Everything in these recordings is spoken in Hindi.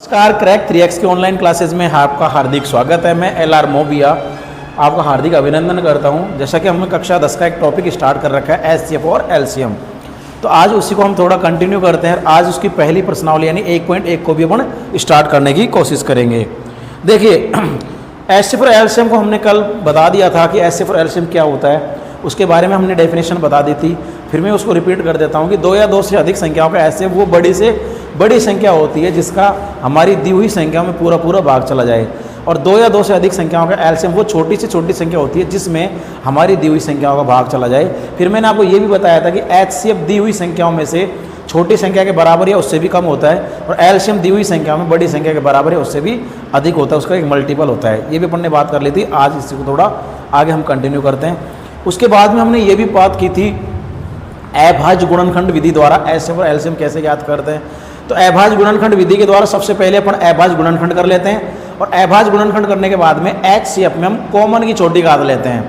नमस्कार, क्रैक 3x के ऑनलाइन क्लासेज में आपका हार्दिक स्वागत है। मैं LR मोबिया आपका हार्दिक अभिनंदन करता हूं। जैसा कि हमने कक्षा 10 का एक टॉपिक स्टार्ट कर रखा है HCF और LCM, तो आज उसी को हम थोड़ा कंटिन्यू करते हैं। आज उसकी पहली प्रश्नावली यानी 1.1 को भी अपन स्टार्ट करने की कोशिश करेंगे। देखिए, HCF और LCM को हमने कल बता दिया था कि HCF और LCM क्या होता है, उसके बारे में हमने डेफिनेशन बता दी थी। फिर मैं उसको रिपीट कर देता हूँ कि दो या दो से अधिक संख्याओं का HCF वो बड़ी से बड़ी संख्या होती है जिसका हमारी दी हुई संख्या में पूरा पूरा भाग चला जाए, और दो या दो से अधिक संख्याओं का LCM वो छोटी से छोटी संख्या होती है जिसमें हमारी दी हुई संख्याओं का भाग चला जाए। फिर मैंने आपको ये भी बताया था कि HCF दी हुई संख्याओं में से छोटी संख्या के बराबर या उससे भी कम होता है, और LCM दी हुई संख्या में बड़ी संख्या के बराबर या उससे भी अधिक होता है, उसका एक मल्टीपल होता है। ये भी अपन ने बात कर ली थी। आज इसी को थोड़ा आगे हम कंटिन्यू करते हैं। उसके बाद में हमने ये भी बात की थी अभाज्य गुणनखंड विधि द्वारा HCF और LCM कैसे याद करते हैं। तो अभाज्य गुणनखंड विधि के द्वारा सबसे पहले अपन अभाज्य गुणनखंड कर लेते हैं, और अभाज्य गुणनखंड करने के बाद में HCF में हम कॉमन की छोटी घात लेते हैं,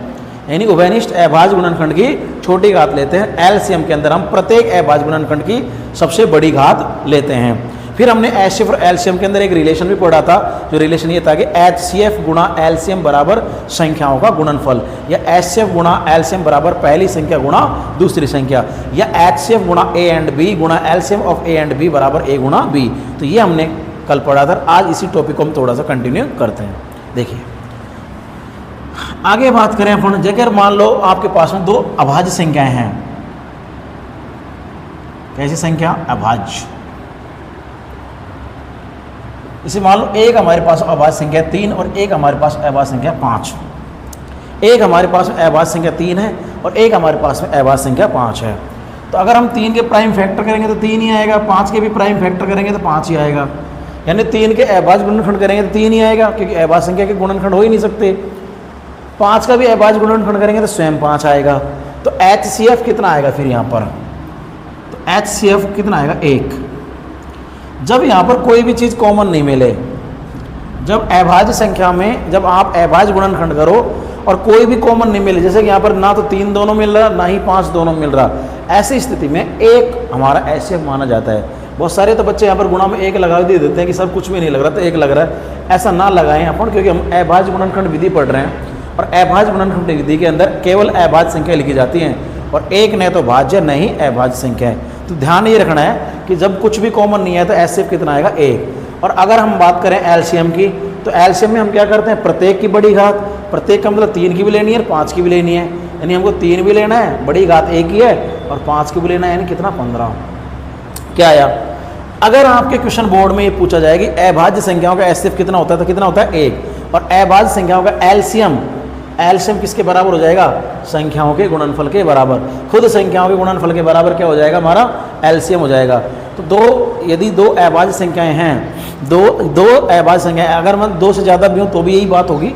यानी उभयनिष्ठ अभाज्य गुणनखंड की छोटी घात लेते हैं। LCM के अंदर हम प्रत्येक अभाज्य गुणनखंड की सबसे बड़ी घात लेते हैं। फिर हमने HCF और LCM के अंदर एक रिलेशन भी पढ़ा था, जो रिलेशन ये था कि HCF गुणा LCM बराबर संख्याओं का गुणनफल, या HCF गुणा LCM बराबर पहली संख्या गुणा दूसरी संख्या, या HCF गुणा A एंड B गुणा LCM of A and B बराबर A गुणा B। तो ये हमने कल पढ़ा था। आज इसी टॉपिक को हम थोड़ा सा कंटिन्यू करते हैं। देखिए, आगे बात करें अपन, जगह मान लो आपके पास में दो अभाज्य संख्याएं हैं। कैसी संख्या? अभाज्य। इसे मान लो एक हमारे पास अभाज्य संख्या 3 और एक हमारे पास अभाज्य संख्या 5। एक हमारे पास अभाज्य संख्या 3 है और एक हमारे पास में अभाज्य संख्या 5 है। तो अगर हम 3 के प्राइम फैक्टर करेंगे तो 3 ही आएगा, 5 के भी प्राइम फैक्टर करेंगे तो 5 ही आएगा, यानी 3 के अभाज्य गुणनखंड करेंगे तो 3 ही आएगा, क्योंकि अभाज्य संख्या के गुणनखंड हो ही नहीं सकते। 5 का भी अभाज्य गुणनखंड करेंगे तो स्वयं 5 आएगा। तो HCF कितना आएगा फिर यहाँ पर? तो HCF कितना आएगा? 1। जब यहाँ पर कोई भी चीज़ कॉमन नहीं मिले, जब अभाज्य संख्या में जब आप अभाज्य गुणनखंड करो और कोई भी कॉमन नहीं मिले, जैसे कि यहाँ पर ना तो 3 दोनों मिल रहा ना ही 5 दोनों मिल रहा, ऐसी स्थिति में 1 हमारा HCF माना जाता है। बहुत सारे तो बच्चे यहाँ पर गुणा में 1 लगा दे देते हैं कि सर कुछ भी नहीं लग रहा तो 1 लग रहा है। ऐसा ना लगाएं अपन, क्योंकि हम अभाज्य गुणनखंड विधि पढ़ रहे हैं, और अभाज्य गुणनखंड विधि के अंदर केवल अभाज्य संख्या लिखी जाती हैं, और 1 न तो भाज्य न ही अभाज्य संख्या है। तो ध्यान ये रखना है कि जब कुछ भी कॉमन नहीं है तो HCF कितना आएगा? 1। और अगर हम बात करें LCM की, तो LCM में हम क्या करते हैं? प्रत्येक की बड़ी घात, प्रत्येक का मतलब 3 की भी लेनी है और 5 की भी लेनी है, यानी हमको 3 भी लेना है, बड़ी घात 1 ही है, और 5 की भी लेना है, यानी कितना? 15। क्या आया? अगर आपके क्वेश्चन बोर्ड में ये पूछा जाए कि अभाज्य संख्याओं का HCF कितना होता है, तो कितना होता है? 1। और अभाज्य संख्याओं का LCM किसके बराबर हो जाएगा? संख्याओं के गुणनफल के बराबर। खुद संख्याओं के गुणनफल के बराबर क्या हो जाएगा? हमारा LCM हो जाएगा। तो यदि दो अभाज्य संख्याएं हैं, दो अभाज्य संख्याएं, अगर मैं 2 से ज़्यादा भी हूँ तो भी यही बात होगी।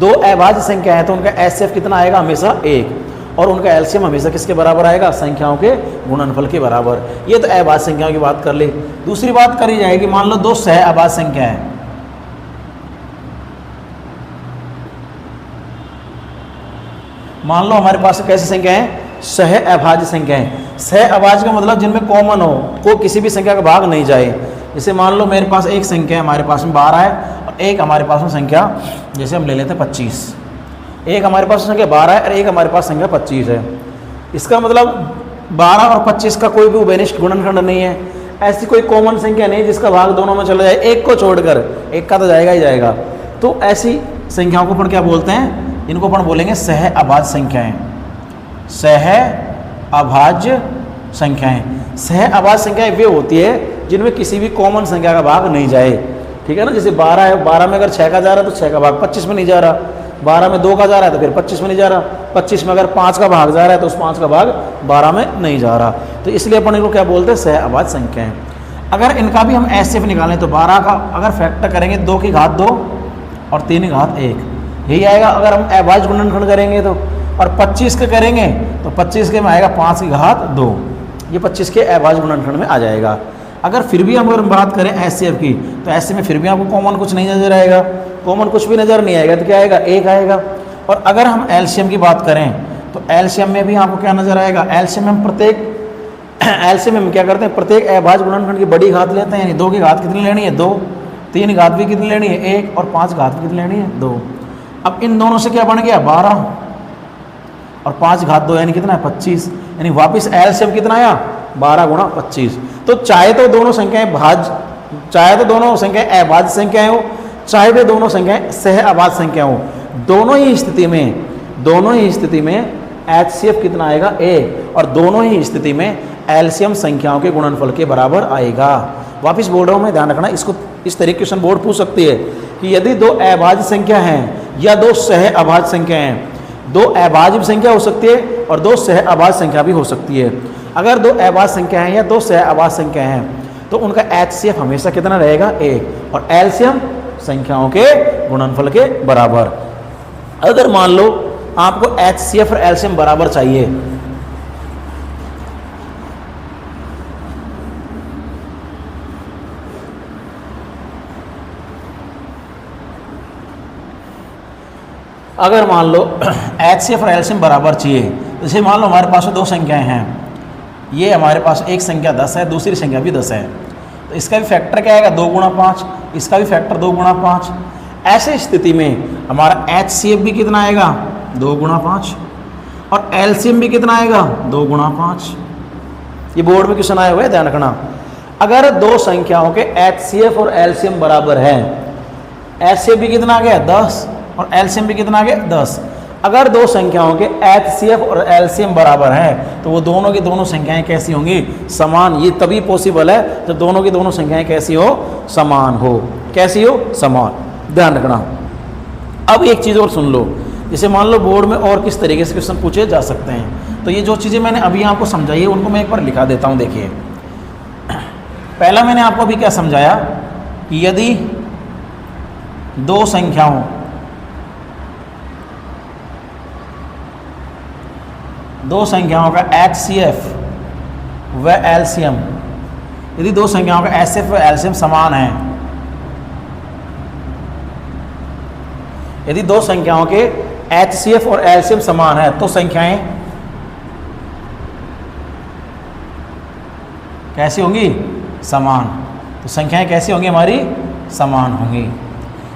2 अभाज्य संख्या है तो उनका HCF कितना आएगा? हमेशा 1, और उनका LCM हमेशा किसके बराबर आएगा? संख्याओं के गुणनफल के बराबर। ये तो अभाज्य संख्याओं की बात कर ली। दूसरी बात करी जाएगी, मान लो 2 सह अभाज्य संख्या है। मान लो हमारे पास कैसी संख्या है? सह अभाज्य संख्या है। सह अभाज्य का मतलब जिनमें कॉमन हो, को किसी भी संख्या का भाग नहीं जाए। जैसे मान लो मेरे पास एक संख्या है, हमारे पास में 12 है, और एक हमारे पास में संख्या, जैसे हम ले लेते हैं 25। एक हमारे पास संख्या 12 है और एक हमारे पास संख्या 25 है। इसका मतलब 12 और 25 का कोई भी उभयनिष्ठ गुणनखंड नहीं है। ऐसी कोई कॉमन संख्या नहीं जिसका भाग दोनों में चला जाए, एक को छोड़कर। एक का तो जाएगा ही जाएगा। तो ऐसी संख्याओं को अपन क्या बोलते हैं? इनको अपन बोलेंगे सह अभाज्य संख्याएं। सह अभाज्य संख्याएं। सह अभाज्य संख्याएं वे होती है जिनमें किसी भी कॉमन संख्या का भाग नहीं जाए। ठीक है ना? जैसे 12 है, 12 में अगर 6 का जा रहा है तो 6 का भाग 25 में नहीं जा रहा, 12 में 2 का जा रहा है तो फिर 25 में नहीं जा रहा, 25 में अगर 5 का भाग जा रहा है तो उस 5 का भाग 12 में नहीं जा रहा। तो इसलिए अपन इनको क्या बोलते हैं? सह अभाज्य संख्याएं। अगर इनका भी हम HCF निकालें तो 12 का अगर फैक्टर करेंगे 2 की घात 2 और 3 की घात 1, यही आएगा अगर हम अभाज्य गुणनखंड करेंगे तो। और 25 के करेंगे तो 25 के में आएगा 5 की घात 2, ये 25 के अभाज्य गुणनखंड में आ जाएगा। अगर फिर भी हम अगर बात करें HCF की, तो ऐसे में फिर भी आपको कॉमन कुछ नहीं नजर आएगा, कॉमन कुछ भी नजर नहीं आएगा, तो क्या आएगा? 1 आएगा। और अगर हम LCM की बात करें तो LCM में भी आपको क्या नजर आएगा? LCM में प्रत्येक LCM में क्या करते हैं? प्रत्येक अभाज्य गुणनखंड की बड़ी घात लेते हैं, यानी 2 की घात कितनी लेनी है? 2, 3 घात भी कितनी लेनी है 1 और 5 घात भी कितनी लेनी है 2। अब इन दोनों से क्या बन गया 12 और 5 घात 2 यानी कितना है 25, यानी वापस एलसीएम कितना आया 12 गुणा 25। तो चाहे तो दोनों संख्याएं अभाज्य संख्याएं हो, चाहे वे दोनों संख्याएं सह अभाज्य संख्या हो, दोनों ही स्थिति में एचसीएफ कितना आएगा 1 और दोनों ही स्थिति में एलसीएम संख्याओं के गुणनफल के बराबर आएगा। वापस बोल रहा हूं मैं, ध्यान रखना, इसको इस तरीके क्वेश्चन बोर्ड पूछ सकती है कि यदि 2 अभाज्य संख्या हैं या 2 सह अभाज्य संख्या हैं, 2 अभाज्य संख्या हो सकती है और 2 सह अभाज्य संख्या भी हो सकती है। अगर 2 अभाज्य संख्या हैं या 2 सह अभाज्य संख्या हैं तो उनका एचसीएफ हमेशा कितना रहेगा 1 और एलसीएम संख्याओं के गुणनफल के बराबर। अगर मान लो आपको एचसीएफ और एलसीएम बराबर चाहिए, अगर मान लो एचसीएफ और एलसीएम बराबर चाहिए, जैसे मान लो हमारे पास 2 संख्याएं हैं, ये हमारे पास एक संख्या 10 है, दूसरी संख्या भी 10 है, तो इसका भी फैक्टर क्या आएगा 2 गुणा 5, इसका भी फैक्टर 2 गुणा 5। ऐसे स्थिति में हमारा एचसीएफ भी कितना आएगा 2 गुणा 5 और एलसीएम भी कितना आएगा 2 गुणा 5। ये बोर्ड में क्वेश्चन आया हुआ है, ध्यान रखना। अगर 2 संख्याओं के एचसीएफ और एलसीएम बराबर है, एचसीएफ भी कितना आ गया 10 और एलसीएम भी कितना आ गया 10। अगर 2 संख्याओं के एचसीएफ और एलसीएम बराबर हैं तो वो दोनों की दोनों संख्याएं कैसी होंगी समान। ये तभी पॉसिबल है जब दोनों की दोनों संख्याएं कैसी हो समान हो। कैसी हो समान, ध्यान रखना। अब एक चीज़ और सुन लो, जैसे मान लो बोर्ड में और किस तरीके से क्वेश्चन पूछे जा सकते हैं, तो ये जो चीज़ें मैंने अभी आपको समझाई है उनको मैं एक बार लिखा देता हूँ। देखिए, पहला मैंने आपको अभी क्या समझाया कि यदि 2 संख्याओं का एचसीएफ व एलसीएम, यदि 2 संख्याओं का एचसीएफ व एलसीएम समान है, यदि 2 संख्याओं के एचसीएफ और एलसीएम समान है तो संख्याएं कैसी होंगी समान। तो संख्याएं कैसी होंगी हमारी समान होंगी।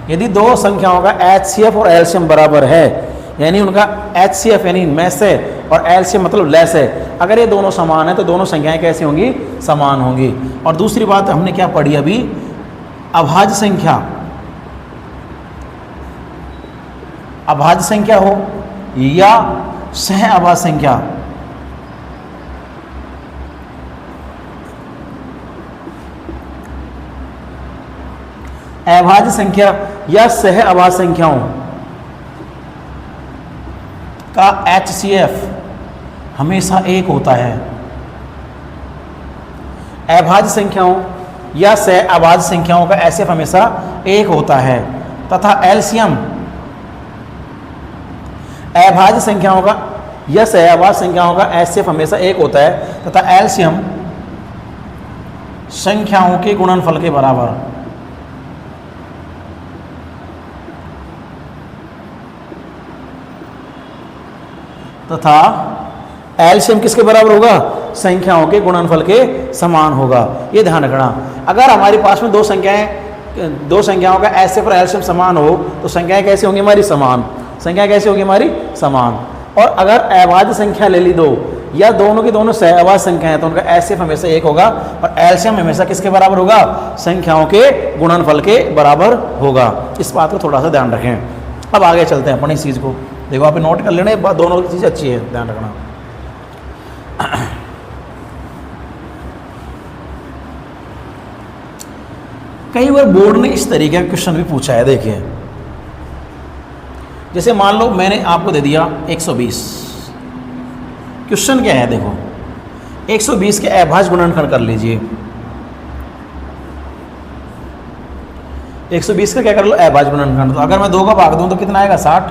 यदि 2 संख्याओं का एचसीएफ और एलसीएम बराबर है, यानी उनका एचसीएफ यानी मैस है और एलसीएम मतलब लेस है, अगर ये दोनों समान है तो दोनों संख्याएं कैसी होंगी समान होंगी। और दूसरी बात हमने क्या पढ़ी अभी, अभाज्य संख्या हो या सह अभाज्य संख्या, अभाज्य संख्या या सह अभाज्य संख्याओं का एचसीएफ हमेशा 1 होता है। अभाज्य संख्याओं या सह अभाज्य संख्याओं का एचसीएफ हमेशा 1 होता है तथा एलसीएम अभाज्य संख्याओं का या सह अभाज्य संख्याओं का एचसीएफ हमेशा 1 होता है तथा एलसीएम संख्याओं के गुणनफल के बराबर। तथा एलसीएम किसके बराबर होगा संख्याओं के गुणनफल के समान होगा। ये ध्यान रखना। अगर हमारे पास में 2 संख्याओं का एचसीएफ और एलसीएम समान हो तो संख्याएं कैसी होंगी हमारी समान, संख्या कैसी होगी हमारी समान। और अगर अभाज्य संख्या ले ली 2 या दोनों की दोनों सह अभाज्य संख्या है तो उनका एचसीएफ हमेशा 1 होगा और एलसीएम हमेशा किसके बराबर होगा संख्याओं के गुणनफल के बराबर होगा। इस बात को थोड़ा सा ध्यान रखें। अब आगे चलते हैं अपनी इस चीज़ को। देखो आप नोट कर लेना, बात दोनों की चीज़ अच्छी है, ध्यान रखना। कई बार बोर्ड ने इस तरीके का क्वेश्चन भी पूछा है। देखिए, जैसे मान लो मैंने आपको दे दिया 120। क्वेश्चन क्या है देखो, 120 के अभाज्य गुणनखंड कर लीजिए। 120 का क्या कर लो अभाज्य गुणनखंड। तो अगर मैं 2 का भाग दूं तो कितना आएगा 60,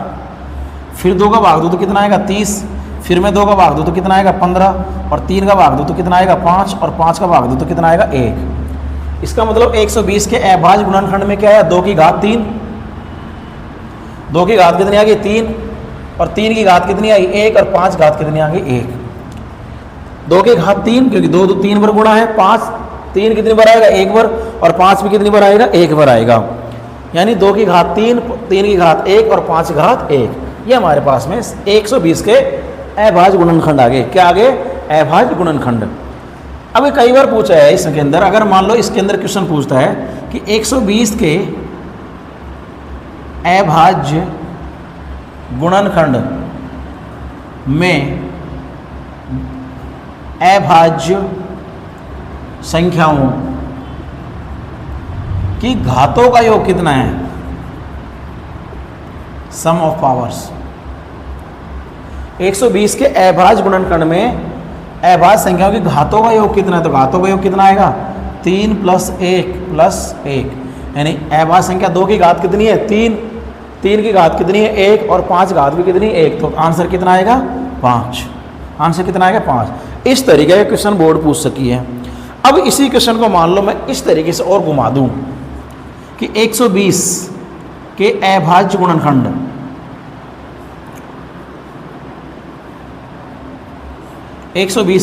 फिर 2 का भाग दूं तो कितना आएगा 30, फिर मैं 2 का भाग दूं तो कितना आएगा 15 और 3 का भाग दूं तो कितना आएगा 5 और 5 का भाग दूं तो कितना आएगा 1। इसका मतलब 120 के अभाज्य गुणनखंड में क्या है 2 की घात 3, 2 की घात कितनी आ गई 3 और 3 की घात कितनी आई 1 और 5 घात कितनी आ गई 1। 2 की घात 3 क्योंकि 2 3 पर गुणा है, 5 3 कितनी बार आएगा, 1 बार, और 5 भी कितनी बार आएगा, 1 बार आएगा। यानी 2 की घात 3, 3 की घात 1 और 5 की घात 1। ये हमारे पास में 120 के अभाज्य गुणनखंड आ गए। क्या आ गए, अभाज्य गुणनखंड। अब ये कई बार पूछा है इसके अंदर, अगर मान लो इसके अंदर क्वेश्चन पूछता है कि 120 के अभाज्य गुणनखंड में अभाज्य संख्याओं की घातों का योग कितना है, सम ऑफ पावर्स। 120 के अभाज्य गुणनखंड में अभाज्य संख्याओं की घातों का योग कितना है, तो घातों का योग कितना आएगा, 3 + 1 + 1। यानी अभाज्य संख्या 2 की घात कितनी है, 3, 3 की घात कितनी है, 1, और 5 घात भी कितनी, 1। तो आंसर कितना आएगा, 5। आंसर कितना आएगा, 5। इस तरीके का क्वेश्चन बोर्ड पूछ सकी है। अब इसी क्वेश्चन को मान लो मैं इस तरीके से और घुमा दूं कि 120 के अभाज्य गुणनखंड,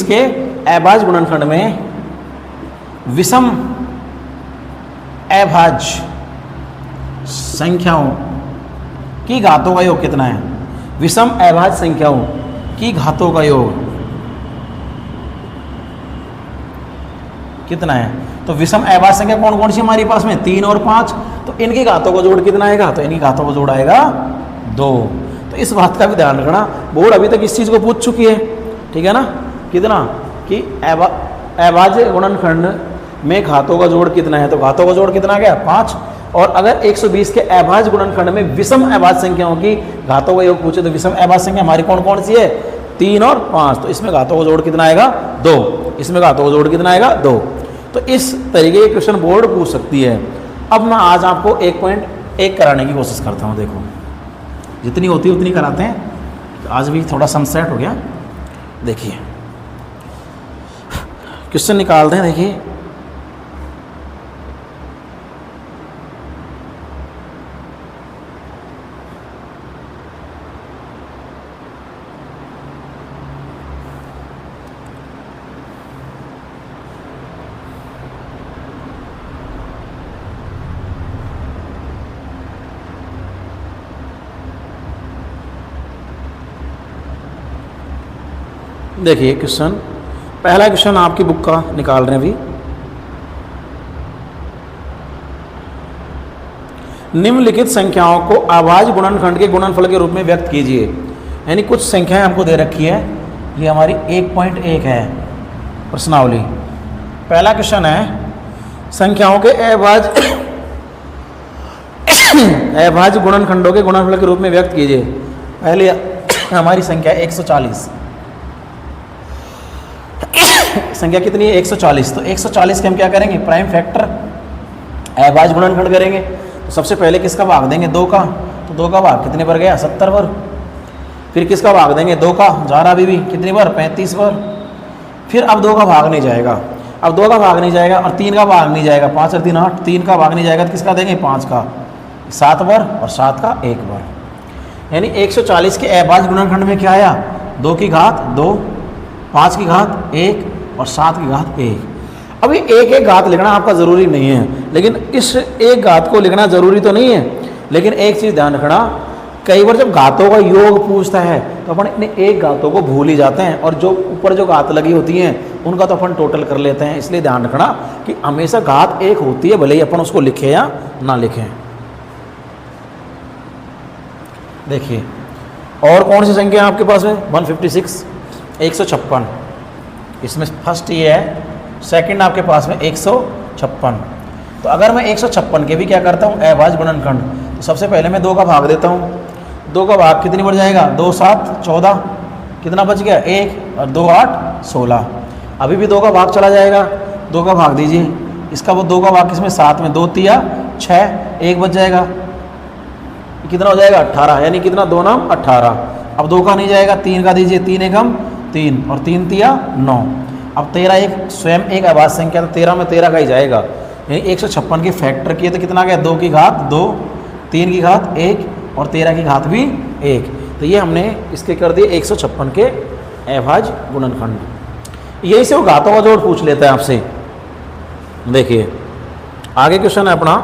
के अभाज्य गुणनखंड में विषम अभाज्य संख्याओं की घातों का योग कितना है, विषम अभाज्य संख्याओं की घातों का योग कितना है। तो विषम अभाज्य संख्या कौन कौन सी हमारे पास में, 3 और 5। तो इनकी घातों को जोड़ कितना आएगा, तो इनकी घातों को जोड़ आएगा 2। तो इस बात का भी ध्यान रखना, बोर्ड अभी तक इस चीज़ को पूछ चुकी है, ठीक है ना, कितना कि अभाज्य गुणनखंड में घातों का जोड़ कितना है, तो घातों का जोड़ कितना आ गया, 5। और अगर 120 के अभाज्य गुणनखंड में विषम अभाज्य संख्याओं की घातों का योग पूछे, तो विषम अभाज्य संख्या हमारी कौन कौन सी है, 3 और 5। तो इसमें घातों का जोड़ कितना आएगा, 2। इसमें घातों का जोड़ कितना आएगा, 2। तो इस तरीके के क्वेश्चन बोर्ड पूछ सकती है। अब मैं आज आपको 1.1 कराने की कोशिश करता हूँ। देखो जितनी होती है उतनी कराते हैं। तो आज भी थोड़ा सनसेट हो गया। देखिए क्वेश्चन निकालते हैं। देखिए देखिए क्वेश्चन, पहला क्वेश्चन आपकी बुक का निकाल रहे हैं अभी। निम्नलिखित संख्याओं को अभाज्य गुणनखंड के गुणनफल के रूप में व्यक्त कीजिए। यानी कुछ संख्याएं हमको दे रखी है, ये हमारी 1.1 है प्रश्नावली। पहला क्वेश्चन है संख्याओं के अभाज्य गुणनखंडों के गुणनफल के रूप में व्यक्त कीजिए। पहले हमारी संख्या 140, संख्या कितनी है, 140। तो 140 के हम क्या करेंगे, प्राइम फैक्टर अभाज्य गुणनखंड करेंगे। तो सबसे पहले किसका भाग देंगे, 2 का। तो 2 का भाग कितने बार गया, 70 बार। फिर किसका भाग देंगे, 2 का, जा रहा अभी कितनी बार, 35 बार। फिर अब 2 का भाग नहीं जाएगा, अब 2 का भाग नहीं जाएगा और 3 का भाग नहीं जाएगा, 5 और 3 8, 3 का भाग नहीं जाएगा तो किसका देंगे, 5 का, 7 बार, और 7 का 1 बार। यानी 140 के अभाज्य गुणनखंड में क्या आया, 2 की घात 2, 5 की घात 1 और 7 की घात 1। अभी एक एक घात लिखना आपका ज़रूरी नहीं है, लेकिन इस एक घात को लिखना ज़रूरी तो नहीं है। लेकिन एक चीज़ ध्यान रखना, कई बार जब घातों का योग पूछता है तो अपन इतने एक घातों को भूल ही जाते हैं, और जो ऊपर जो घात लगी होती हैं उनका तो अपन टोटल कर लेते हैं। इसलिए ध्यान रखना कि हमेशा घात एक होती है, भले ही अपन उसको लिखें या ना लिखें। देखिए और कौन सी संख्या है आपके पास में, 156, 156। इसमें फर्स्ट ये है, सेकंड आपके पास में 156। तो अगर मैं 156 के भी क्या करता हूँ, अभाज्य गुणनखंड, तो सबसे पहले मैं 2 का भाग देता हूँ। 2 का भाग कितनी बढ़ जाएगा, 2 7 14, कितना बच गया 1, और 2 8 16। अभी भी 2 का भाग चला जाएगा, 2 का भाग दीजिए इसका, वो 2 का भाग किसमें, 7 में, 2 3 6, 1 बच जाएगा, कितना हो जाएगा 18। यानी कितना, 2 9 18। अब 2 का नहीं जाएगा, 3 का दीजिए, 3 एकम 3 और 3 3 9। अब 13 एक स्वयं एक अभाज्य संख्या, तो 13 में 13 का ही जाएगा। यानी 156 के फैक्टर किए तो कितना गया, 2 की घात 2, 3 की घात 1 और 13 की घात भी 1। तो ये हमने इसके कर दिए 156 के अभाज्य गुणनखंड। यही से वो घातों का जोड़ पूछ लेता है आपसे। देखिए आगे क्वेश्चन है अपना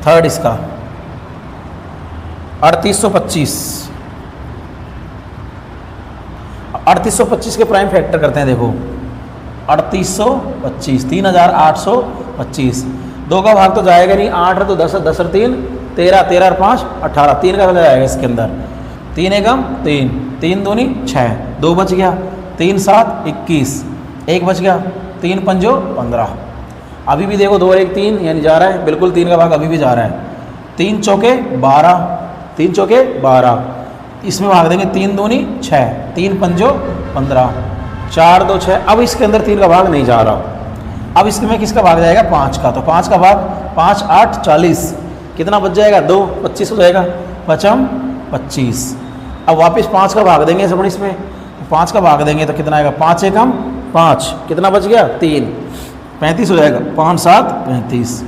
थर्ड इसका 3825। 3825 के प्राइम फैक्टर करते हैं। देखो 3825 3825, 2 का भाग तो जाएगा नहीं, 8 है तो 10 है, 10 और 3 13, 13 और 5 18, 3 का जाएगा इसके अंदर, 3 एकम 3, 3 दूनी 6, 2 बच गया, 3 7 21, 1 बच गया, 3 पंजो 15। अभी भी देखो 2 और 1 3 यानी जा रहा है, बिल्कुल 3 का भाग अभी भी जा रहा है। 3 चौके 12, 3 चौके 12, इसमें भाग देंगे 3 दूनी 6, 3 पंजो 15, 4 2 6। अब इसके अंदर 3 का भाग नहीं जा रहा, अब इसमें किसका भाग जाएगा 5 का, तो 5 का भाग 5 8 40, कितना बच जाएगा 2 25 हो जाएगा, पचम 25। अब वापस 5 का भाग देंगे सब इसमें, 5 का भाग देंगे तो कितना आएगा 5 एकम 5, कितना बच गया 3 35 हो जाएगा, 5 7 35।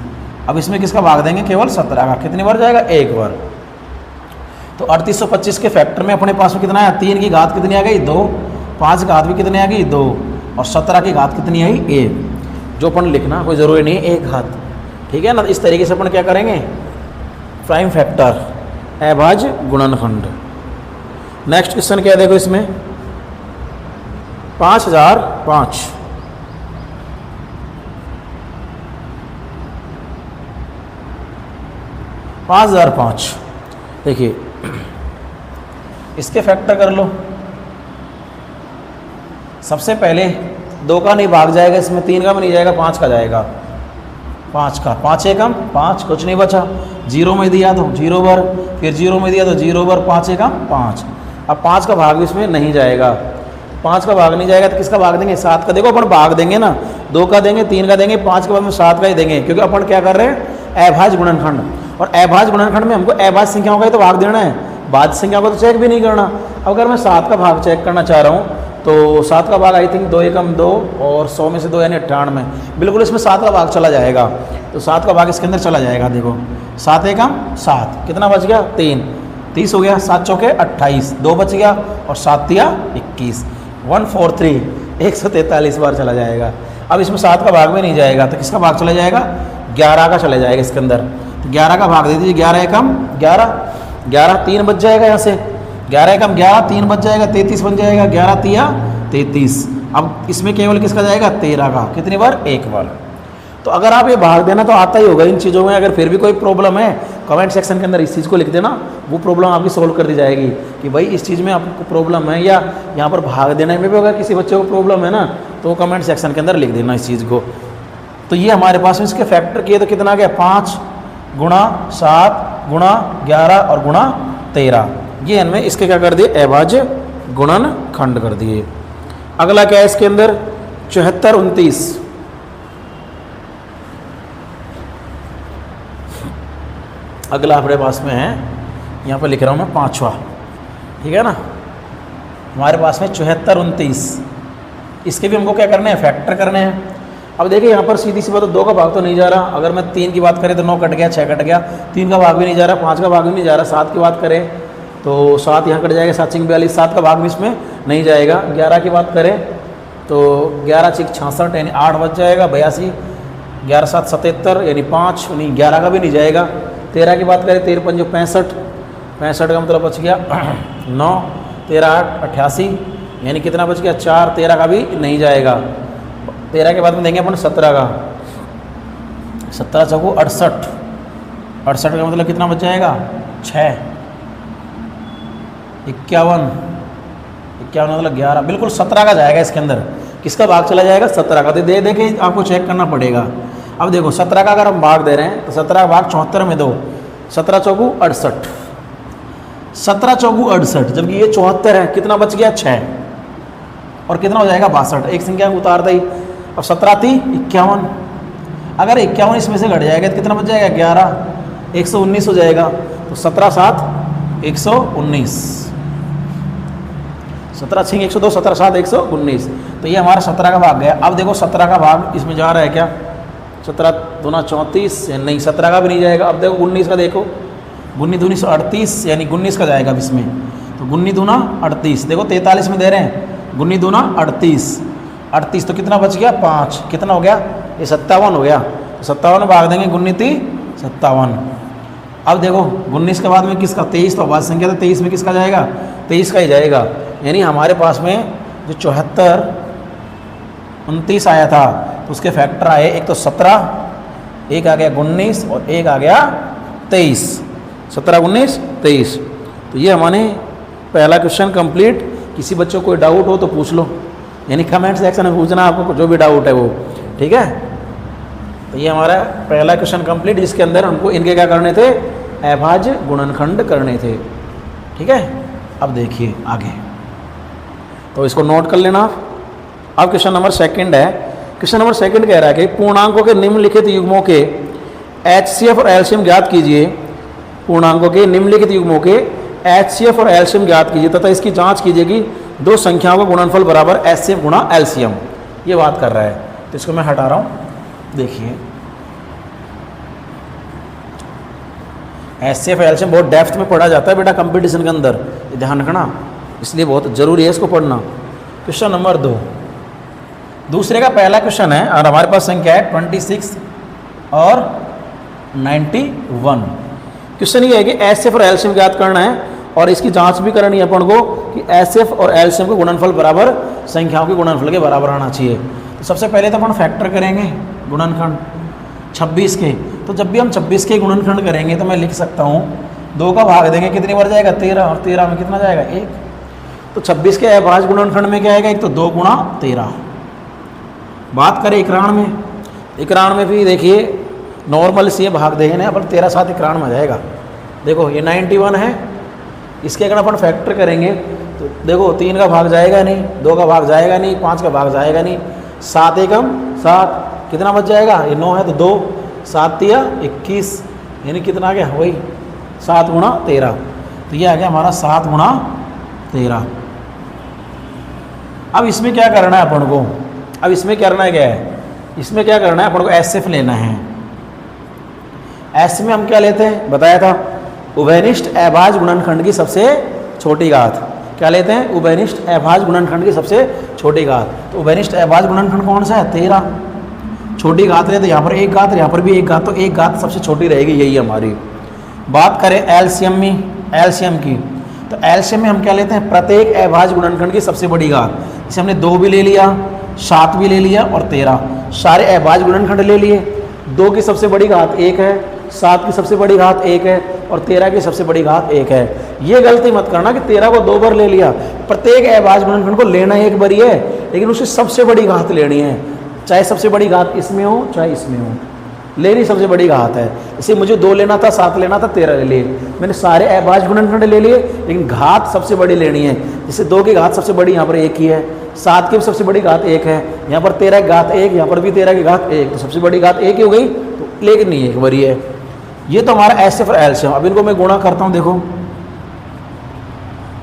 अब इसमें किसका भाग देंगे केवल 17 का, कितनी बार जाएगा 1 बार। तो 3825 के फैक्टर में अपने पास में कितना है, 3 की घात कितनी आ गई 2, 5 की घात भी कितनी आ गई 2, और 17 की घात कितनी आई 1। जो अपन लिखना कोई ज़रूरी नहीं है 1 घात, ठीक है ना। इस तरीके से अपन क्या करेंगे, प्राइम फैक्टर अभाज्य गुणनखंड। नेक्स्ट क्वेश्चन क्या है, देखो इसमें 5005, 5005। देखिए इसके फैक्टर कर लो। सबसे पहले 2 का नहीं भाग जाएगा इसमें, 3 का भी नहीं जाएगा, 5 का जाएगा, 5 का, 5 एकम 5, कुछ नहीं बचा, 0 में दिया तो 0 बार, फिर 0 में दिया तो 0 बार, 5 एकम 5। अब 5 का भाग भी इसमें नहीं जाएगा, 5 का भाग नहीं जाएगा तो किसका भाग देंगे 7 का। देखो अपन भाग देंगे ना, 2 का देंगे, 3 का देंगे, 5 के बाद में 7 का ही देंगे, क्योंकि अपन क्या कर रहे हैं अभाज्य गुणनखंड, और अभाज्य गुणनखंड में हमको अभाज्य संख्याओं का ही तो भाग देना है, भाज्य संख्याओं को तो चेक भी नहीं करना। अगर मैं 7 का भाग चेक करना चाह रहा हूँ तो 7 का भाग आई थिंक 2 एकम 2 और 100 में से 2 यानी 98, बिल्कुल इसमें 7 का भाग चला जाएगा, तो 7 का भाग इसके अंदर चला जाएगा। देखो 7 एकम 7, कितना बच गया 3, 30 हो गया, 7 चौके 28, 2 बच गया, और 7 तिया 21, 143, 143 बार चला जाएगा। अब इसमें 7 का भाग भी नहीं जाएगा तो किसका भाग चला जाएगा 11 का चला जाएगा इसके अंदर। तो 11 का भाग दे दीजिए, 11 एकम 11, 11 3 बच जाएगा यहाँ से, 11 एकम 11 3 बच जाएगा, 33 बन जाएगा, 11 तिया 33। अब इसमें केवल किसका जाएगा 13 का, कितनी बार 1 बार। तो अगर आप ये भाग देना तो आता ही होगा इन चीज़ों में। अगर फिर भी कोई प्रॉब्लम है कमेंट सेक्शन के अंदर इस चीज़ को लिख देना, वो प्रॉब्लम आपकी सोल्व कर दी जाएगी कि भाई इस चीज़ में आपको प्रॉब्लम है, या यहाँ पर भाग देने में भी अगर किसी बच्चे को प्रॉब्लम है ना तो कमेंट सेक्शन के अंदर लिख देना इस चीज़ को। तो ये हमारे पास में इसके फैक्टर किए तो कितना गया 5 गुणा 7 गुणा 11 और गुणा 13, ये हमें इसके क्या कर दिए अभाज्य गुणनखंड कर दिए। अगला क्या है इसके अंदर 74 29, अगला हमारे पास में है, यहाँ पर लिख रहा हूँ मैं 5वां, ठीक है ना। हमारे पास में 74 29, इसके भी हमको क्या करने हैं फैक्टर करने हैं। अब देखिए यहाँ पर सीधी सी बात, 2 का भाग तो नहीं जा रहा, अगर मैं 3 की बात करें तो 9 कट गया, 6 कट गया, 3 का भाग भी नहीं जा रहा, 5 का भाग भी नहीं जा रहा, 7 की बात करें तो 7 यहाँ कट जाएगा, 7 6 42, 7 का भाग भी इसमें नहीं जाएगा। 11 की बात करें तो 11 6 66 यानी 8 बच जाएगा, 82, 11 7 77 यानी 5, यानी 11 का भी नहीं जाएगा। 13 की बात करें 13 5 65, 65 का मतलब बच गया 9, 13 8 88 यानी कितना बच गया 4, 13 का भी नहीं जाएगा। 13 के बाद में देंगे अपन 17 का, 17 चौको 68, 68 का मतलब कितना बच जाएगा 6, 51, 51 मतलब 11, बिल्कुल 17 का जाएगा इसके अंदर। किसका भाग चला जाएगा 17 का। तो दे के आपको चेक करना पड़ेगा। अब देखो 17 का अगर हम भाग दे रहे हैं तो 17 का भाग 74 में दो, 17 चौको 68, 17 चौको 68, जबकि ये 74 है, कितना बच गया 6, और कितना हो जाएगा 62, एक संख्या उतार दी। अब 17 थी 51, अगर 51 इसमें से घट जाएगा तो कितना बच जाएगा 11, 119 हो जाएगा। तो 17 7 119, 17 6 102, 17 7 119, तो ये हमारा 17 का भाग गया। अब देखो 17 का भाग इसमें जा रहा है क्या, 17 दूना 34 नहीं, 17 का भी नहीं जाएगा। अब देखो 19 का, देखो 19 दूनी 38 यानी 19 का जाएगा अब इसमें। तो 19 दूना 38, देखो 43 में दे रहे हैं, 19 दूना 38, 38 तो कितना बच गया 5, कितना हो गया ये 57 हो गया, 57 भाग देंगे 19 57। अब देखो 19 के बाद में किसका, 23 तो अभाज्य संख्या, तो 23 में किसका जाएगा, 23 का ही जाएगा। यानी हमारे पास में जो 74 29 आया था तो उसके फैक्टर आए, एक तो 17, एक आ गया 19 और एक आ गया 23, 17 19 23। तो ये हमारे पहला क्वेश्चन कंप्लीट। किसी बच्चों को कोई डाउट हो तो पूछ लो, यानी कमेंट सेक्शन में पूछना आपको जो भी डाउट है वो, ठीक है। तो ये हमारा पहला क्वेश्चन कंप्लीट, जिसके अंदर हमको इनके क्या करने थे, अभाज्य गुणनखंड करने थे, ठीक है। अब देखिए आगे, तो इसको नोट कर लेना आप। अब क्वेश्चन नंबर सेकंड है। क्वेश्चन नंबर सेकंड कह रहा है कि पूर्णांकों के निम्नलिखित युग्मों के HCF और एलसीएम ज्ञात कीजिए। पूर्णांकों के निम्नलिखित युग्मों के HCF और एलसीएम ज्ञात कीजिए तथा इसकी जांच कीजिए कि दो संख्याओं का गुणनफल बराबर HCF गुणा एलसीएम। ये बात कर रहा है, तो इसको मैं हटा रहा हूँ। देखिए HCF एलसीएम बहुत डेप्थ में पढ़ा जाता है बेटा कंपटीशन के अंदर, ध्यान रखना, इसलिए बहुत ज़रूरी है इसको पढ़ना। क्वेश्चन नंबर 2, दूसरे का पहला क्वेश्चन है और हमारे पास संख्या है 26 और 91। क्वेश्चन ये है कि HCF और एलसीएम ज्ञात करना है और इसकी जांच भी करनी है अपन को कि HCF और एलसीएम का गुणनफल बराबर संख्याओं के गुणनफल के बराबर आना चाहिए। तो सबसे पहले तो अपन फैक्टर करेंगे गुणनखंड 26 के। तो जब भी हम 26 के गुणनखंड करेंगे तो मैं लिख सकता हूँ 2 का भाग देंगे, कितनी बार जाएगा 13, और 13 में कितना जाएगा 1। तो 26 के अभाज्य गुणनखंड में क्या आएगा, एक तो 2 गुणा 13। बात करें 91 में, 91 में भी देखिए नॉर्मल से भाग देंगे ना अपन, 13 7 91 में आ जाएगा। देखो ये 91 है, इसके अगर अपन फैक्टर करेंगे तो देखो 3 का भाग जाएगा नहीं, 2 का भाग जाएगा नहीं, 5 का भाग जाएगा नहीं, 7 एकम 7, कितना बच जाएगा, ये 9 है तो 2, 7 तिया 21, यानी कितना आ गया वही 7 गुणा 13। तो ये आ गया हमारा 7 गुणा 13। अब इसमें क्या करना है अपन को, अब इसमें करना है क्या है, इसमें क्या करना है अपन को HCF लेना है। एस में हम क्या लेते हैं, बताया था उभयनिष्ठ अभाज्य गुणनखंड की सबसे छोटी घात। क्या लेते हैं, उभयनिष्ठ अभाज्य गुणनखंड की सबसे छोटी घात। तो उभयनिष्ठ अभाज्य गुणनखंड कौन सा है, 13। छोटी घात लेते, यहाँ पर एक घात, यहाँ पर भी एक घात, तो एक घात सबसे छोटी रहेगी, यही हमारी। बात करें एलसीएम में, एलसीएम की, तो एलसीएम में हम क्या लेते हैं, प्रत्येक अभाज्य गुणनखंड की सबसे बड़ी घात। इसे हमने 2 भी ले लिया, 7 भी ले लिया और 13, सारे अभाज्य गुणनखंड ले लिए। 2 की सबसे बड़ी घात 1 है, 7 की सबसे बड़ी घात 1 है और 13 की सबसे बड़ी घात 1 है। ये गलती मत करना कि 13 को 2 बार ले लिया, प्रत्येक अभाज्य गुणनखंड को लेना एक बार ही है, लेकिन उसकी सबसे बड़ी घात लेनी है, चाहे सबसे बड़ी घात इसमें हो चाहे इसमें हो, लेनी सबसे बड़ी घात है। इसे मुझे 2 लेना था, 7 लेना था, 13 ले लिए, मैंने सारे अभाज्य गुणनखंड ले लिए, लेकिन घात सबसे बड़ी लेनी है। जैसे 2 की घात सबसे बड़ी यहाँ पर 1 ही है, 7 की भी सबसे बड़ी घात 1 है, यहाँ पर 13 की घात 1, यहाँ पर भी 13 की घात 1, तो सबसे बड़ी घात 1 ही हो गई, तो लेकिन नहीं एक बारी है। ये तो हमारा HCF और एलसीएम। अब इनको मैं गुणा करता हूँ, देखो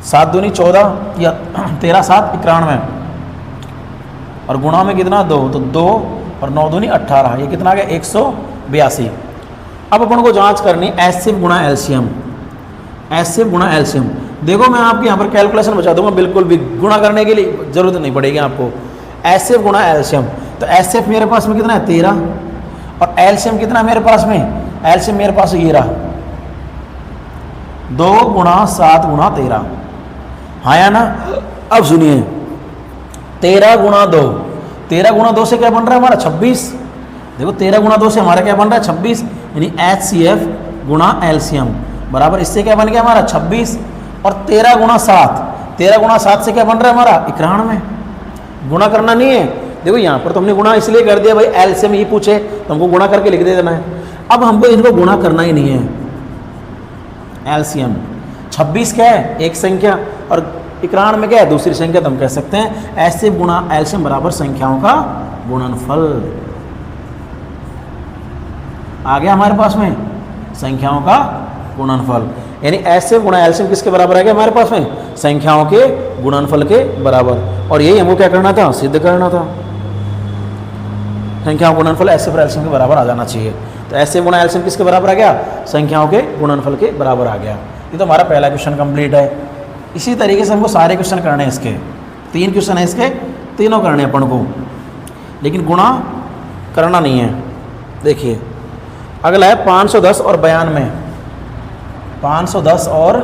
7 दूनी 14 या 13 7 91 और गुणा में कितना 2, तो 2 और 9 दूनी 18, ये कितना आ गया 182। अब अपन को जांच करनी HCF गुणा एलसीएम, HCF गुणा एलसीएम। देखो मैं आपके यहाँ पर कैलकुलेशन बचा दूंगा, बिल्कुल भी गुणा करने के लिए जरूरत नहीं पड़ेगी आपको। HCF गुणा एलसीएम, तो HCF मेरे पास में कितना है 13 और एलसीएम कितना है मेरे पास में, एलसीएम मेरे पास ये रहा 2 गुणा 7 गुणा 13, हाँ या ना। अब सुनिए 13 गुणा 2, 13 गुणा 2 से क्या बन रहा है हमारा 26। देखो 13 गुणा 2 से हमारा क्या बन रहा है 26, यानी HCF गुणा एलसीएम बराबर इससे क्या बन गया हमारा 26। और 13 गुणा 7, 13 गुणा 7 से क्या बन रहा है हमारा 91। गुणा करना नहीं है, देखो यहाँ पर तो हमने गुणा इसलिए कर दिया भाई एलसीएम ही पूछे तो हमको गुणा करके लिख दे देना है। अब हमको इनको गुणा करना ही नहीं है। एलसीएम 26 क्या है एक संख्या और 91 में क्या है दूसरी संख्या, तो हम कह सकते हैं HCF गुणा एलसीएम बराबर संख्याओं का गुणनफल। आ गया हमारे पास में संख्याओं का गुणनफल, यानी HCF गुणा एलसीएम किसके बराबर आ गया हमारे पास में, संख्याओं के गुणनफल के बराबर। और यही हमको क्या करना था, सिद्ध करना था, संख्याओं का गुणनफल HCF और एलसीएम के बराबर आ जाना चाहिए। तो HCF गुणा एलसीएम किसके बराबर आ गया, संख्याओं के गुणनफल के बराबर आ गया। ये तो हमारा पहला क्वेश्चन कंप्लीट है। इसी तरीके से हमको सारे क्वेश्चन करने हैं, इसके 3 क्वेश्चन है, इसके तीनों करने हैं अपन को, लेकिन गुणा करना नहीं है। देखिए अगला है 510 और 92, 510 और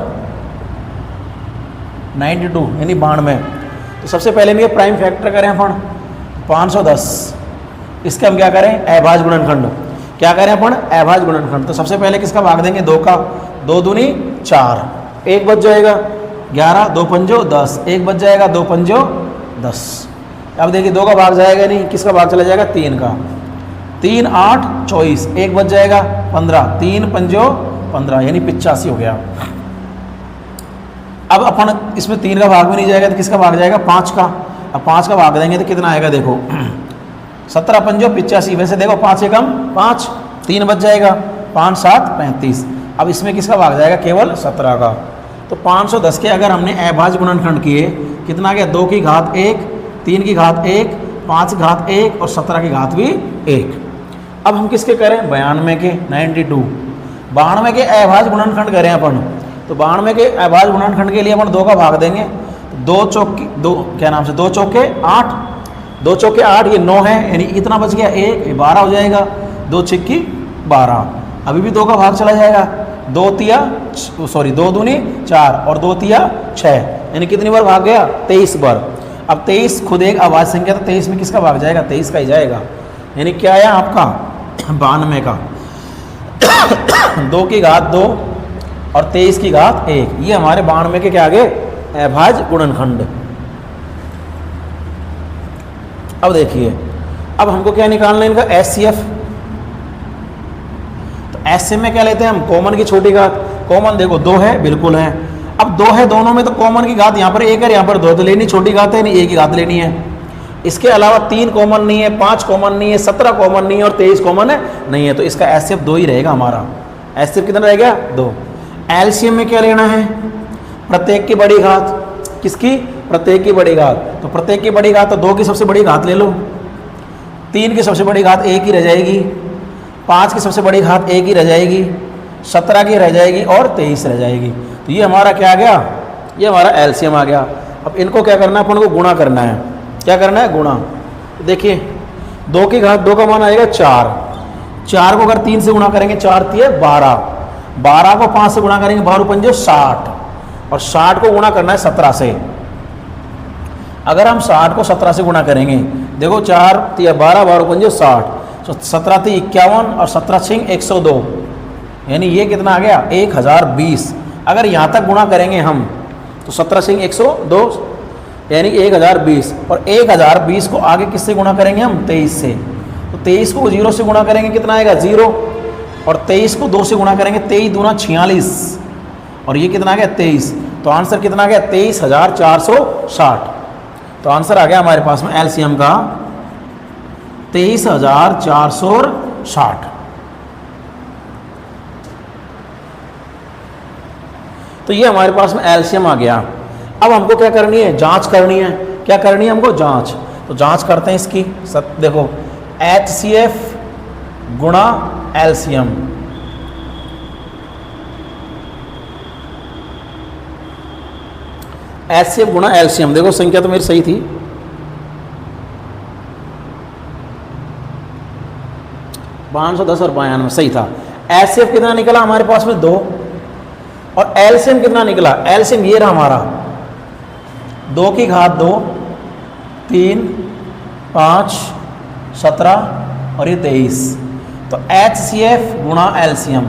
92 यानी 92। तो सबसे पहले ये प्राइम फैक्टर करें अपन 510, इसके हम क्या करें अभाज्य गुणनखंड, क्या करें अपन अभाज्य गुणनखंड। तो सबसे पहले किसका भाग देंगे 2 का, 2 दूनी 4, 1 बच जाएगा 11, 2 पंजो 10, 1 बच जाएगा 2 पंजो 10। अब देखिए 2 का भाग जाएगा नहीं, किसका भाग चला जाएगा 3 का, 3 8 24, 1 बच जाएगा 15, 3 पंजो 15 यानी 85 हो गया। अब अपन इसमें 3 का भाग भी नहीं जाएगा तो किसका भाग जाएगा 5 का। अब 5 का भाग देंगे तो कितना आएगा देखो 17 पंजो 85, वैसे देखो 5 एकम 5, 3 बच जाएगा 5 7 35। अब इसमें किसका भाग जाएगा केवल 17 का। तो 510 के अगर हमने अभाज्य गुणनखंड किए कितना आ गया 2 की घात 1, 3 की घात 1, 5 की घात 1 और 17 की घात भी 1। अब हम किसके करें 92 के 92, 92 के अभाज्य गुणनखंड करें अपन। तो 92 के अभाज्य गुणनखंड के लिए अपन 2 का भाग देंगे, 2 चौके 2 क्या नाम से 2 चौके 8, 2 चौके 8 ये 9 है यानी इतना बच गया 1, ये 12 हो जाएगा, 2 छिक्की 12। अभी भी 2 का भाग चला जाएगा, 2 दूनी 4 और 2 तिया 6 यानी कितनी बार भाग गया 23 बार। अब 23 खुद एक अभाज्य संख्या, तो 23 में किसका भाग जाएगा 23 का ही जाएगा, यानी क्या आया आपका 92 का 2 की घात 2 और 23 की घात 1, ये हमारे 92 के क्या आ गए अभाज्य गुणनखंड। अब देखिए अब हमको क्या निकालना है इनका HCF। तो HCF में क्या लेते हैं हम कॉमन की छोटी घात, कॉमन देखो 2 है बिल्कुल है, अब 2 है दोनों में तो कॉमन की घात यहाँ पर 1 है यहाँ पर 2 तो लेनी छोटी घात है नहीं 1 की घात लेनी है। इसके अलावा 3 कॉमन नहीं है, 5 कॉमन नहीं है, 17 कॉमन नहीं है और 23 कॉमन है नहीं है, तो इसका HCF 2 ही रहेगा हमारा। HCF कितना रह गया 2। LCM में क्या लेना है प्रत्येक की बड़ी घात, किसकी प्रत्येक की बड़ी घात। तो प्रत्येक की बड़ी घात तो 2 की सबसे बड़ी घात ले लो, 3 की सबसे बड़ी घात 1 ही रह जाएगी, 5 की सबसे बड़ी घात 1 ही रह जाएगी, 17 की रह जाएगी और 23 रह जाएगी। तो ये हमारा क्या आ गया, ये हमारा LCM आ गया। अब इनको क्या करना है अपन को गुणा करना है, क्या करना है गुणा। तो देखिए 2 की घात 2 का मान आएगा 4, 4 को अगर 3 से गुणा करेंगे 4 तिये 12, 12 को 5 से गुणा करेंगे 12 पंजे 60 और 60 को गुणा करना है 17 से। अगर हम 60 को 17 से गुणा करेंगे देखो 4 तिया 12, 12 पंजे 60, तो 17 ती 51 और 17 छिंग 102 यानी ये कितना आ गया 1020। अगर यहाँ तक गुणा करेंगे हम तो 17 छिंग 102 यानी 1020 और 1020 को आगे किससे गुणा करेंगे हम 23 से। तो 23 को 0 से गुणा करेंगे कितना आएगा 0 और 23 को 2 से गुणा करेंगे 23 दूना 46 और ये कितना आ गया 23। तो आंसर कितना आ गया 23,460। तो आंसर आ गया हमारे पास में LCM का 23,460। तो ये हमारे पास में LCM आ गया। अब हमको क्या करनी है जांच करनी है, क्या करनी है हमको जांच। तो जांच करते हैं इसकी देखो HCF गुणा LCM। HCF गुणा LCM, देखो संख्या तो मेरी सही थी, $510 और 92 सही था। HCF कितना निकला हमारे पास में 2 और LCM कितना निकला, LCM ये रहा हमारा 2 की घात 2, 3, 5, 17 और ये 23। तो HCF गुणा LCM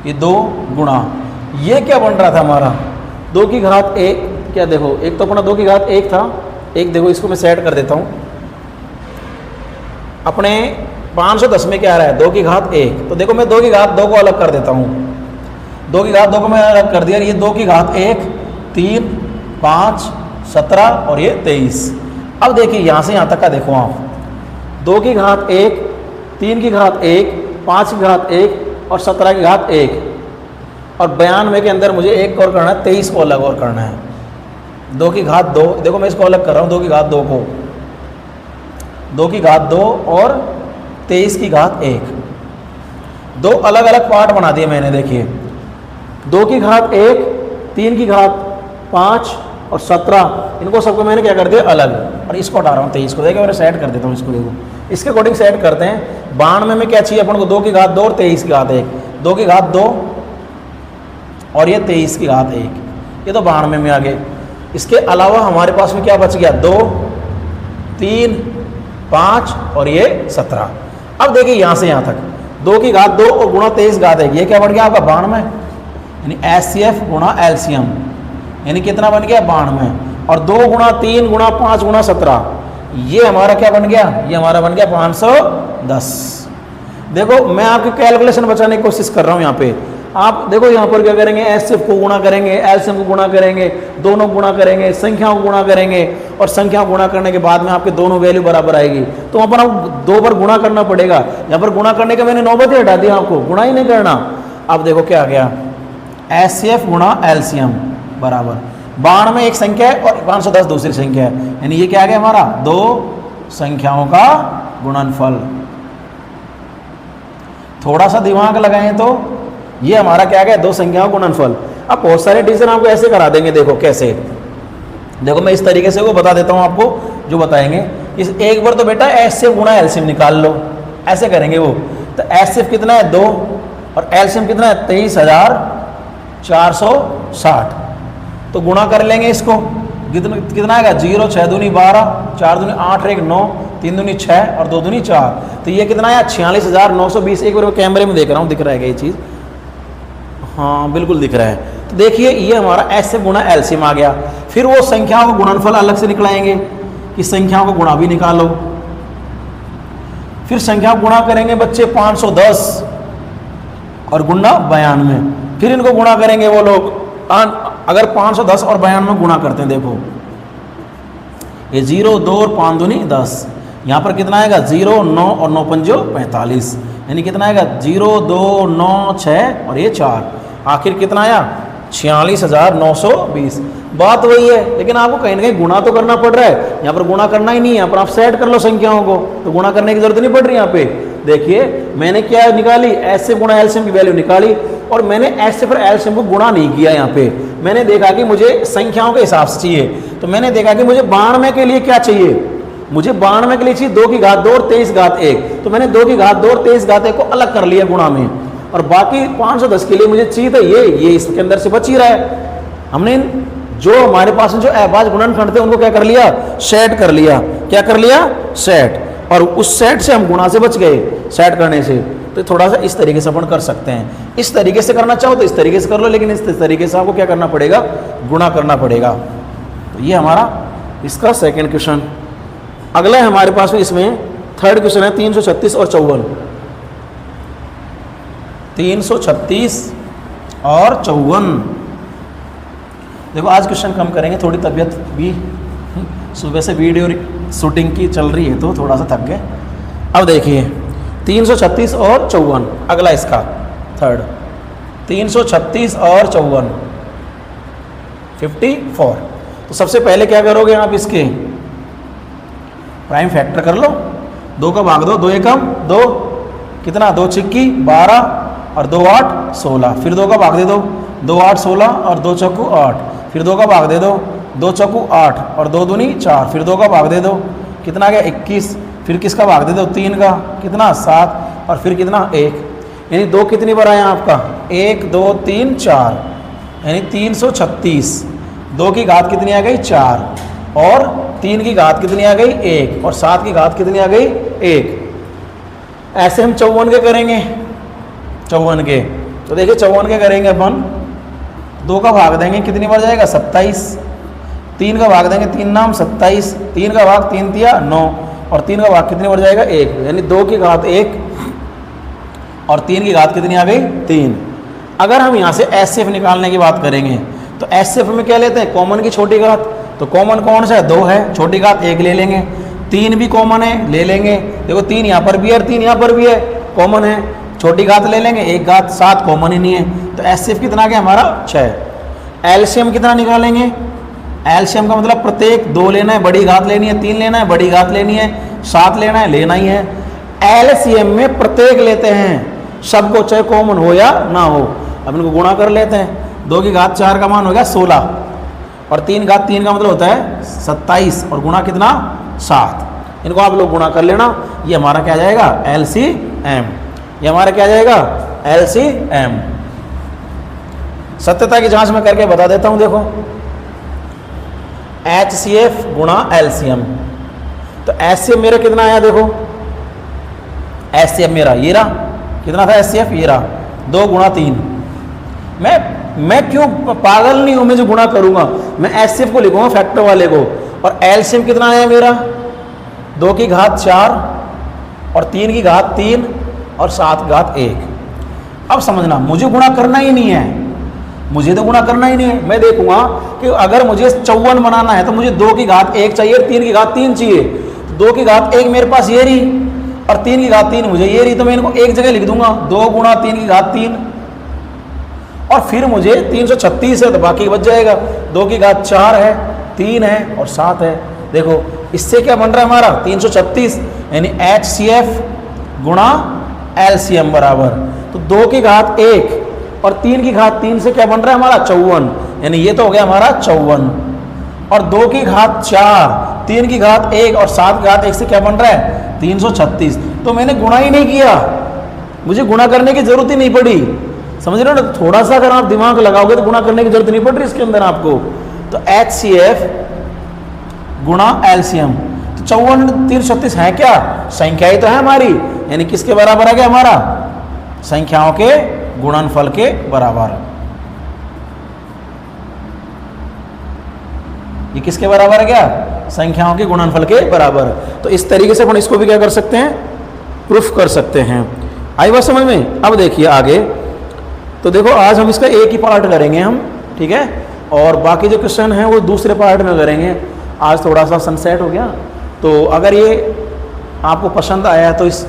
ये 2 गुणा ये क्या बन रहा था हमारा 2 की घात 1, क्या देखो एक तो अपना 2 की घात 1 था, एक देखो इसको मैं सेट कर देता हूँ। अपने 510 में क्या आ रहा है 2 की घात 1, तो देखो मैं 2 की घात 2 को अलग कर देता हूँ, 2 की घात 2 को मैं अलग कर दिया, ये 2 की घात 1, 3, 5, 17 और ये 23। अब देखिए यहाँ से यहाँ तक का देखो आप 2 की घात 1, 3 की घात 1, 5 की घात 1 और 17 की घात 1 और 92 के अंदर मुझे एक और करना है 23 को अलग और करना है। 2 की घात 2 देखो मैं इसको अलग कर रहा हूँ, 2 की घात 2 को 2 की घात 2 और 23 की घात 1, 2 अलग अलग पार्ट बना दिए मैंने। देखिए 2 की घात 1, 3 की घात 5 और 17 इनको सबको मैंने क्या कर दिया अलग, और इसको हटा रहा हूँ 23 को। देखो मैंने सेट कर देता हूँ इसको, देखो इसके अकॉर्डिंग सेट करते हैं। 92 में क्या चाहिए अपन को, 2 की घात 2 और 23 की घात 1, 2 की घात 2 और ये 23 की घात 1, ये तो 92 में आ गए। इसके अलावा हमारे पास में क्या बच गया, 2 3 5 और ये 17। अब देखिए यहाँ से यहाँ तक 2 की घात 2 और गुणा 23 घात 1, ये क्या बन गया आपका 92, यानी HCF गुणा LCM, यानी कितना बन गया 92, और 2 गुणा 3 गुणा 5 गुणा 17, ये हमारा क्या बन गया, ये हमारा बन गया 510। देखो मैं आपकी कैलकुलेशन बचाने की कोशिश कर रहा हूँ यहाँ पे। आप देखो यहाँ पर क्या करेंगे, HCF को गुणा करेंगे, LCM को गुणा करेंगे, दोनों गुणा करेंगे, संख्याओं को गुणा करेंगे, और संख्याओं गुणा करने के बाद में आपके दोनों वैल्यू बराबर आएगी। तो वहाँ पर आप 2 बार गुणा करना पड़ेगा। यहाँ पर गुणा करने का मैंने नौबत ही हटा दिया, आपको गुणा ही नहीं करना। अब देखो क्या आ गया, HCF गुणा LCM बराबर 92 एक संख्या है और 510 दूसरी संख्या है, यानी ये क्या आ गया हमारा 2 संख्याओं का गुणनफल। थोड़ा सा दिमाग लगाएं तो ये हमारा क्या गया, 2 संख्याओं का गुणनफल। अब बहुत सारे डिवीजन आपको ऐसे करा देंगे, देखो कैसे, देखो मैं इस तरीके से वो बता देता हूँ आपको जो बताएंगे। इस एक बार तो बेटा HCF गुणा LCM निकाल लो, ऐसे करेंगे वो। तो HCF कितना है 2 और LCM कितना है 23,460, तो गुणा कर लेंगे इसको, कितना आएगा 0 6 दूनी 12, 4 दूनी 8 1 9, 3 दूनी 6 और 2 दूनी 4, तो ये कितना आया 46,920। एक बार कैमरे में देख रहा हूँ, दिख रहा है ये चीज़, हाँ बिल्कुल दिख रहा है। तो देखिए ये हमारा HCF गुणा LCM आ गया। फिर वो संख्याओं को गुणनफल अलग से निकलाएंगे कि संख्याओं को गुणा भी निकालो। फिर संख्या को गुणा करेंगे बच्चे 510 और गुणा 92, फिर इनको गुणा करेंगे वो लोग। अगर 510 और 92 गुणा करते हैं, देखो ये 0 2 और 5 दूनी 10, यहाँ पर कितना आएगा 0 9 और 9 पंजो 45, यानी कितना आएगा 0 2 9 6 और ये 4, आखिर कितना आया 46,920। बात वही है, लेकिन आपको कहीं ना कहीं गुणा तो करना पड़ रहा है। यहाँ पर गुणा करना ही नहीं है, यहाँ पर आप सेट कर लो संख्याओं को, तो गुणा करने की जरूरत नहीं पड़ रही। यहाँ पे देखिए मैंने क्या निकाली, HCF गुणा LCM की वैल्यू निकाली, और मैंने HCF और LCM को गुणा नहीं किया। यहाँ पे मैंने देखा कि मुझे संख्याओं के हिसाब से चाहिए, तो मैंने देखा कि मुझे 92 के लिए क्या चाहिए, मुझे 92 के लिए चाहिए 2 की घात 2 और 23 घात 1, तो मैंने 2 की घात 2 और 23 घात 1 को अलग कर लिया गुणा में, और बाकी 510 के लिए मुझे चाहिए था ये इसके अंदर से बच ही रहा है। हमने जो हमारे पास जो अभाज्य गुणनखंड थे उनको क्या कर लिया, सेट कर लिया। क्या कर लिया, सेट, और उस सेट से हम गुणा से बच गए, सेट करने से। तो थोड़ा सा इस तरीके से अपन कर सकते हैं। इस तरीके से करना चाहो तो इस तरीके से कर लो, लेकिन इस तरीके से आपको क्या करना पड़ेगा, गुणा करना पड़ेगा। तो ये हमारा इसका सेकेंड क्वेश्चन। अगला है हमारे पास में, इसमें थर्ड क्वेश्चन है 336 और 54। 336 और 54। देखो आज क्वेश्चन कम करेंगे, थोड़ी तबीयत भी सुबह से वीडियो शूटिंग की चल रही है तो थोड़ा सा थक गए। अब देखिए 336 और 54, अगला इसका थर्ड 336 और 54 54। तो सबसे पहले क्या करोगे आप, इसके प्राइम फैक्टर कर लो, 2 का भाग दो, 2 एकम 2, कितना 2 छिक्की 12 और 2 8 16, फिर 2 का भाग दे दो, 2 8 16 और 2 चौकू 8, फिर 2 का भाग दे दो, 2 चौकू 8 और 2 दूनी 4, फिर 2 का भाग दे दो, कितना आ गया 21, फिर किसका भाग दे दो 3 का, कितना 7, और फिर कितना 1, यानी 2 कितनी बार आया आपका 1 2 3 4, यानी 336। 2 की घात कितनी आ गई 4, और 3 की घात कितनी आ गई 1, और 7 की घात कितनी आ गई 1। ऐसे हम 54 के करेंगे, 54 के। तो देखिए 54 के करेंगे अपन, 2 का भाग देंगे कितनी बार जाएगा 27, 3 का भाग देंगे 3 नाम 27, 3 का भाग 3 तिया 9, और 3 का भाग कितनी बार जाएगा 1, यानी 2 की घात 1 और 3 की घात कितनी आ गई 3। अगर हम यहाँ से HCF निकालने की बात करेंगे तो HCF में क्या लेते हैं, कॉमन की छोटी घात। तो कॉमन कौन सा है 2 है, छोटी घात 1 ले लेंगे, 3 भी कॉमन है ले लेंगे, देखो 3 यहाँ पर भी है और 3 यहाँ पर भी है, कॉमन है, छोटी घात ले लेंगे, 1 घात 7 कॉमन ही नहीं है। तो HCF कितना आ गया हमारा 6। LCM कितना निकालेंगे, LCM का मतलब प्रत्येक 2 लेना है, बड़ी घात लेनी है, 3 लेना है, बड़ी घात लेनी है, 7 लेना है, लेना ही है। LCM में प्रत्येक लेते हैं सबको, चाहे कॉमन हो या ना हो। अब इनको गुणा कर लेते हैं, 2 की घात 4 का मान हो गया 16, और 3 घात 3 का मतलब होता है 27 और गुणा कितना 7। इनको आप लोग गुणा कर लेना, ये हमारा क्या आ जाएगा LCM, ये हमारा क्या आ जाएगा LCM। सत्यता की जांच में करके बता देता हूं, देखो HCF गुणा LCM, तो HCF मेरा कितना आया, देखो HCF मेरा ये रहा, कितना था HCF ये रहा 2 गुणा 3। मैं क्यों पागल नहीं हूं, मैं जो गुणा करूंगा मैं HCF को लिखूंगा फैक्टर वाले को, और LCM कितना आया मेरा 2 की घात 4 और 3 की घात 3 और 7 की घात 1। अब समझना, मुझे गुणा करना ही नहीं है, मुझे तो गुणा करना ही नहीं है। मैं देखूंगा कि अगर मुझे 54 बनाना है तो मुझे 2 की घात 1 चाहिए, 3 की घात 3 चाहिए, तो 2 की घात 1 मेरे पास ये रही और 3 की घात 3 मुझे ये रही, तो मैं इनको एक जगह लिख दूंगा 2 गुणा 3 की घात 3, और फिर मुझे 336 है तो बाकी बच जाएगा, 2 की घात 4 है, 3 है और 7 है। देखो इससे क्या बन रहा है हमारा 336, यानी HCF गुणा LCM बराबर, तो 2 की घात 1 और 3 की घात 3 से क्या बन रहा है हमारा 54, यानी ये तो हो गया हमारा 54, और 2 की घात 4, 3 की घात 1 और 7 की घात 1 से क्या बन रहा है 336। तो मैंने गुणा ही नहीं किया, मुझे गुणा करने की जरूरत ही नहीं पड़ी, समझ रहे हो ना। थोड़ा सा अगर आप दिमाग लगाओगे तो गुणा करने की जरूरत नहीं पड़ रही इसके अंदर आपको। तो HCF गुणा LCM, तो 54 336 है क्या, संख्या ही तो है हमारी, यानी किसके बराबर है क्या हमारा संख्याओं के गुणनफल के बराबर। ये किसके बराबर है क्या, संख्याओं के गुणनफल के बराबर। तो इस तरीके से अपन इसको भी क्या कर सकते हैं, प्रूफ कर सकते हैं। आई बात समझ में। अब देखिए आगे, तो देखो आज हम इसका एक ही पार्ट करेंगे हम, ठीक है, और बाकी जो क्वेश्चन हैं वो दूसरे पार्ट में करेंगे। आज थोड़ा सा सनसेट हो गया, तो अगर ये आपको पसंद आया तो इस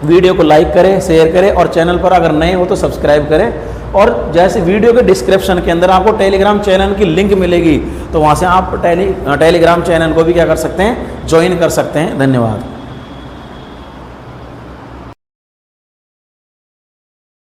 वीडियो को लाइक करें, शेयर करें, और चैनल पर अगर नए हो तो सब्सक्राइब करें। और जैसे वीडियो के डिस्क्रिप्शन के अंदर आपको टेलीग्राम चैनल की लिंक मिलेगी, तो वहाँ से आप टेलीग्राम चैनल को भी क्या कर सकते हैं, ज्वाइन कर सकते हैं। धन्यवाद।